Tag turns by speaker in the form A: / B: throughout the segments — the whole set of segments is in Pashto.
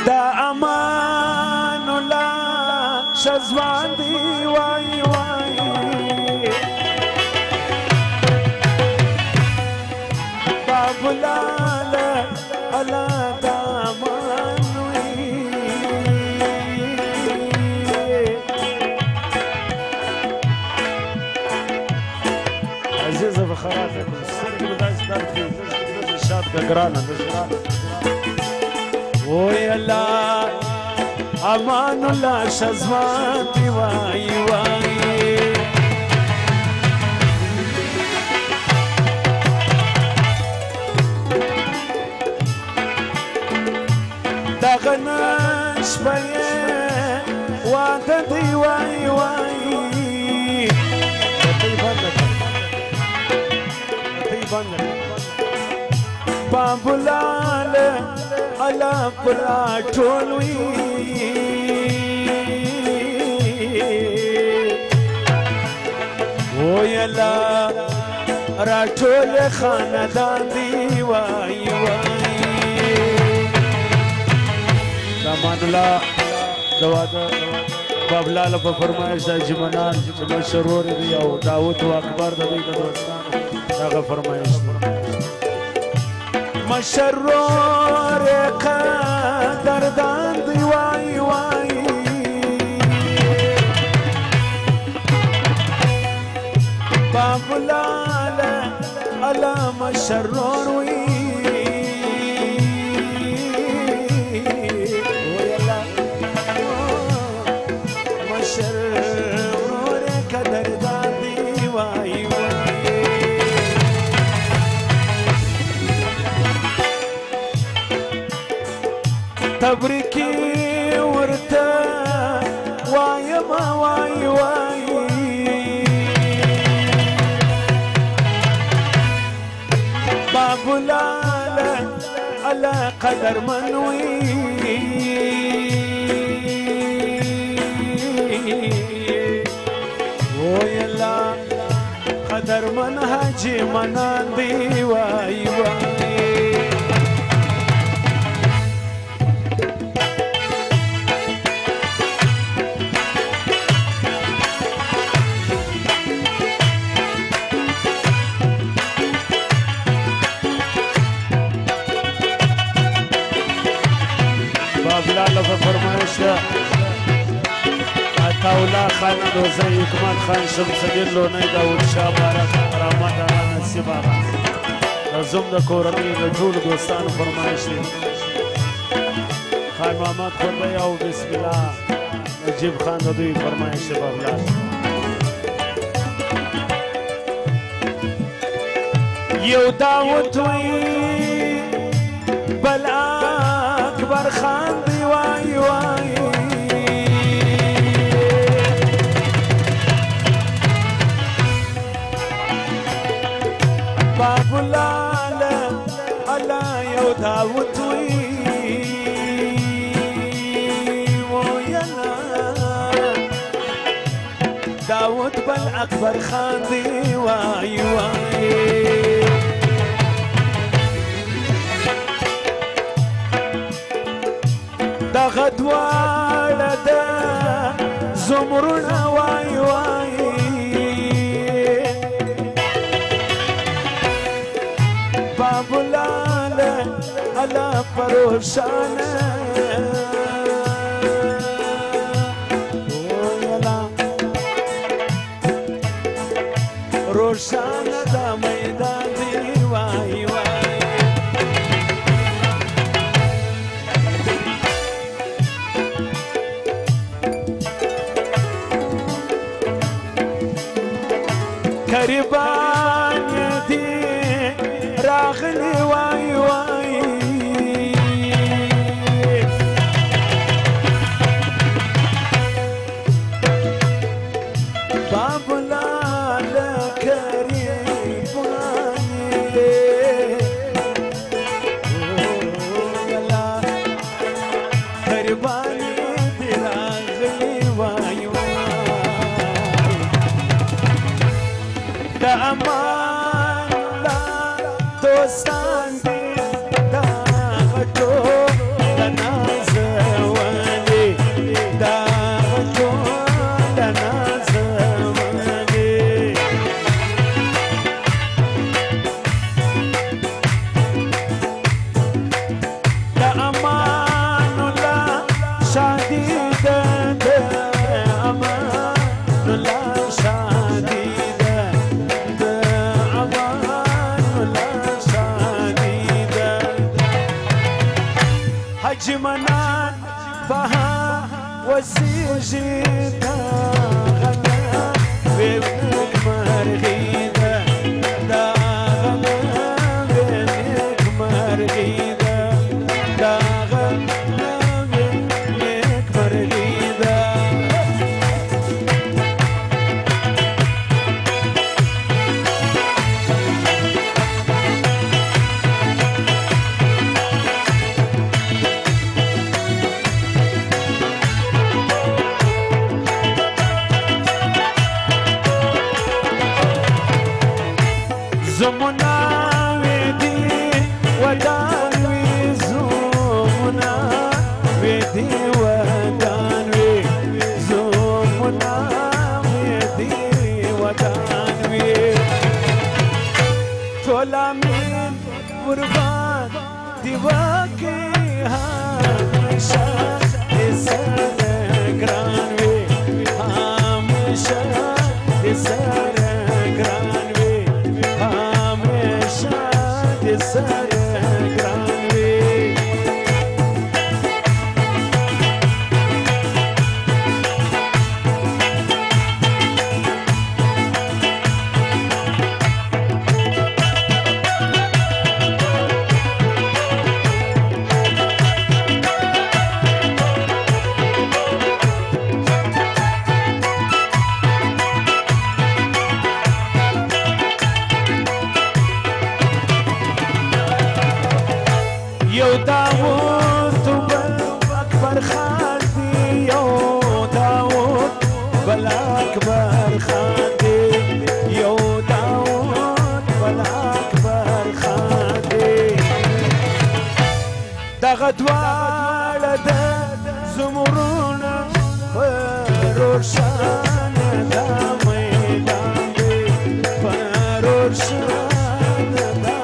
A: دا امان الله شزوان دی وای وای بابلال الله دا امان وی عزیز بخارات سرګ مداس درته شاد ګران وای الله امان الله شزوان دی وای وای دغنش بيه واده دی وای وای بابلال الله پرا ټولوي وای الله را ټول خاندان دی وای وای امان الله دواده بابلال په فرمایش د جمنان چې مشرور دی او داوود او اکبر د دې دوستانو هغه فرمایش مشرور قدردان دی وای وای بابلال الله مشرور وی مشرور قدردان دی وای وای تبریکی ورته وایم وای وای بابلال الله قدر منوي وای الله قدر من حاجی منان دی وای وای بابلال په فرمایش عطاولا خان دوزه حکمت خان شمس الدین لونی داود شاه بارک رحمت الله نصیب آغا زم د کورنۍ د ټولو دوستانو فرمایش دی خان محمد خدای او بسم الله نجیب خان د دوی فرمایش دی بابلال یو داوود وی بل اکبر خان دی وای وای بابلال الله یو داوود وی وینا داوود بل اکبر خان دی وای وای دغه دواړه د زمرونه وای وای بابلال الله پروشانه روشانه د میدان دی وای وای قربان دی راغلی وای وای بابلال قربانی دی راغلی وای وای د امان الله دوستان دی دا غټو د ناز شديدة أمان الله شديدة أمان الله شديدة حج منان بها وسيجينا غلا بابنك مرغيدة دا غلا بابنك مرغيدة دا غلا بابنك مرغيدة زمنا ودي ودانوي زمنا ودي ودانوي زمنا ودي ودانوي طولا من قربان دواكي همشا لسر گرانوي همشا لسر گرانوي سر گرانوي يو داوود بل أكبر خالدي يو داوود بل أكبر خالدي يو داوود بل أكبر خالدي دغد والد زمرونا فرورشان دا ميدان دي فرورشان دا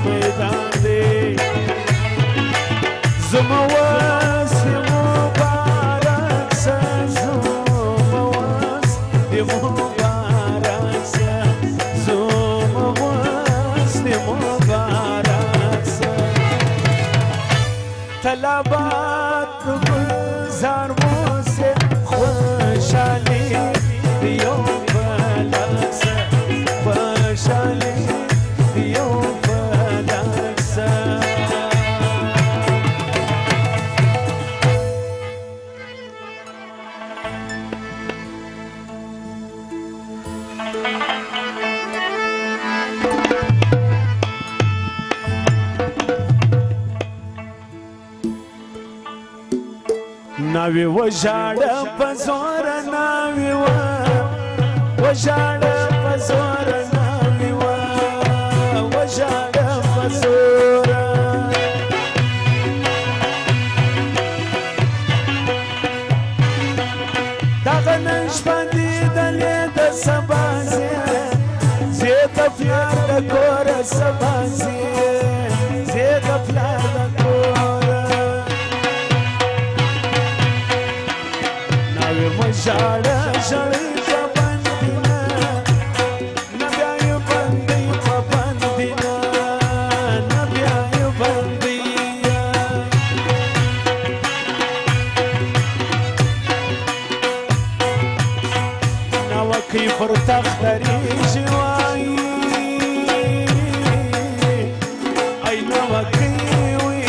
A: ميدان دي زمواس مبارك زمواس مبارك زمواس مبارك طلبات گلزار موسى خوشالي يوم بلغس خوشالي يوم بلغس ناوی وژاړه پزور ناوی وژاړه پزور ناوی وژاړه پزور دغه نش باندې دلې د سبا زه د پلار د کور سبا زه د پلار د کور ژړه ژړې په بندینه نه بیا یې بندي په بندینه نه بیا یې بندي نوکۍ پر تخت درېږي وایي ای نوکۍ وي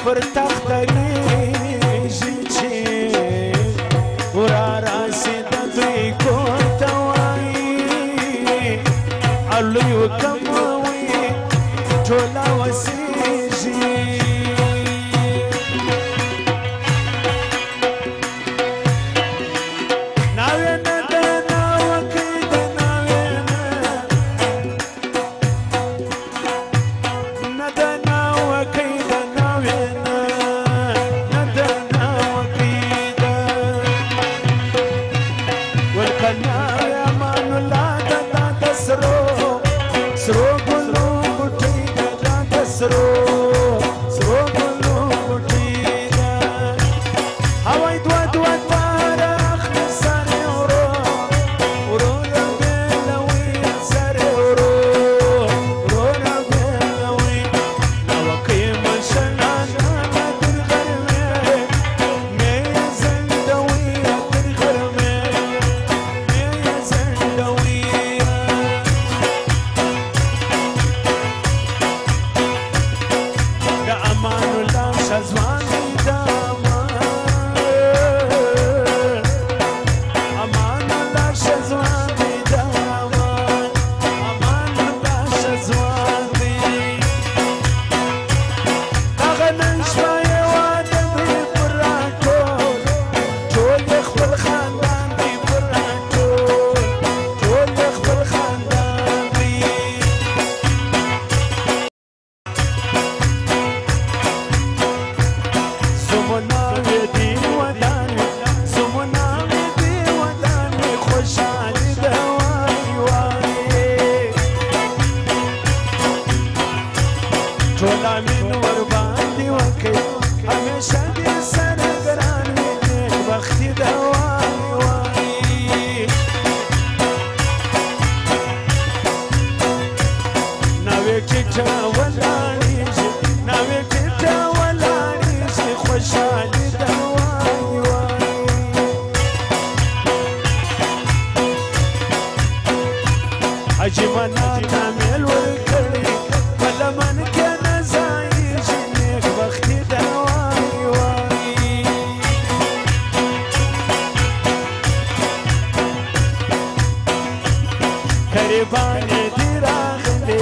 A: پر تخت درېږي چې ورا راسد دوی کور ته وایي علوی وکموي ټوله وسیږي ناوې نه ده ناوکۍ ده ناوې نه ده ناوکۍ ده ناوې نه ده زموناوی دی ودانی زموناوی دی ودانی خوشحالی ده وای وای ټول امین ورباندې وکړي همیشه دې سره ګران وي نیکبختي ده وای وای ناوې ټیټه ولاړېږي ناوې ټیټه ولاړېږي خوشحالي ده وای وای حاجي منان امېل ورکړي په لمن کې نه ځایېږي نیکبختي ده وای وای قریبانې دي راغلي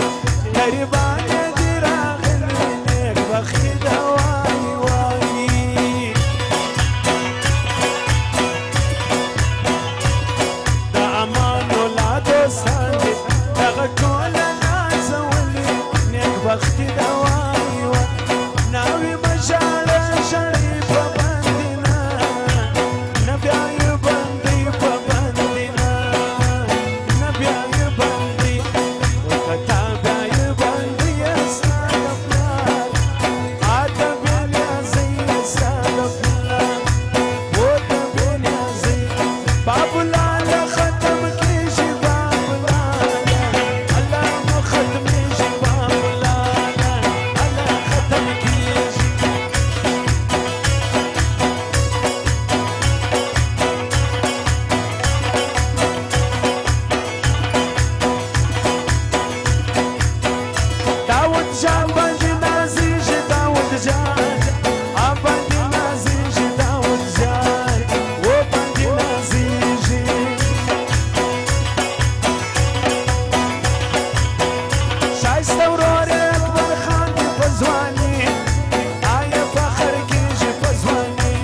A: قریبانې دي راغلي نیکبختي ده وای وای د امان الله دوستان دي دغه ټوله نازولي نیکبختي ده وای وای ناوې مه ژاړه ژړې په باندې نه نه بیا یې بندۍ په باندې نه نه بیا یې بندۍ ورکتا بیا یې بندۍ ستا د پلار اته بې نیازۍ ستا د پلار ورته بې نیازۍ بابولاله ختم کېږي بابولاله الله مو ختمېږي بابولاله الله ختم کېږي داود جان باندې نازېږي داود جان باندې نازېږي داود جان و باندې نازېږي ښایسته ورور یې اکبر خان دی په ځواني آیا فخر کېږي په ځواني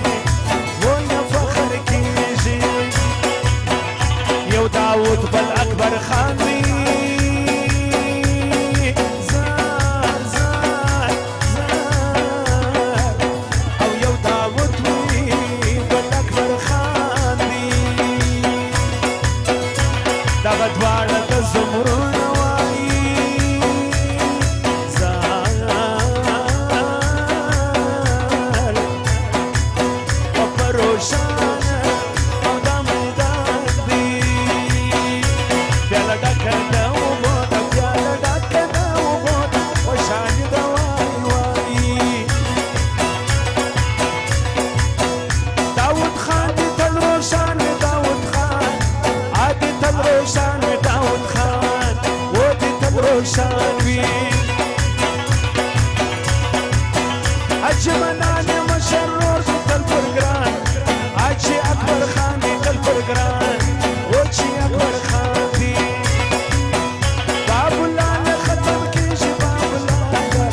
A: وایه فخر کېږي یو داود بل اکبر خان دی زار زار زار او یو داود وي بل اکبر خان دی دغه دواړه د زمرونه وایي زار او په روښانه او د میدان دی پیاله ډکه د اوبو ده پیاله ډکه د اوبو ده خوشحالي ده وای وای داود خان دې تل روښان وي داود خان دې تل روښان وي داود خان و دې تل روښان وي حاجي منان یې مشر ورور دې تل پر ګران حاجي اکبر خان دې تل پر ګران و چې اکبر خان دي بابولاله ختم کېږي بابولاله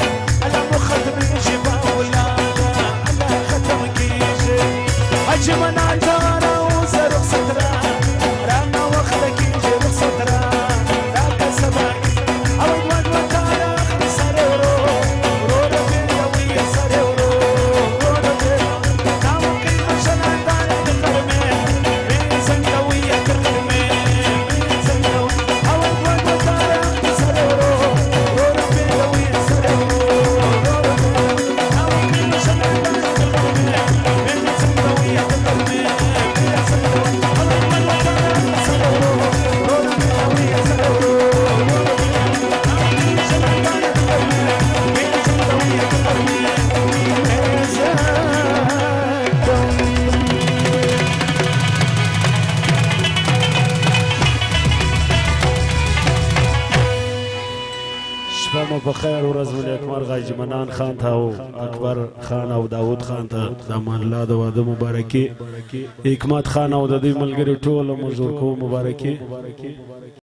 A: الله مو ختمېږي بابولاله الله ختم کېږي حاجي منان ته راوځه رخصت رانه وخته کېږي رخصت راکه سبا او دوه کاله اخلي سره ورو وروره بېلوي یې سره ورو وروره بېلوي دا وکړي مشران دانه د غرمې بې څنګوي یې تر غرمې بې څنګوي او دوه کاله اخلي سره ورو وروره بېلوي یې سره ورو وروره بېلوي دا وکړي مشران دانه د غرمې بې څنګوي یې تر غرمې بې څنګوي او دوه کاله اخلي سره ورو وروره بېلوي یې سره ورو وروره بېلوي دا وکړي مشران دانه د غرمې بې څنګوي یې تر غرمې شپه مو په خیر ورځ ولي اکبر حاجي منان خان ته او اکبر خان او داود خان ته د امان الله د واده مبارکي حکمت خان او د دوی ملګري ټولو مزدور کوو مبارکي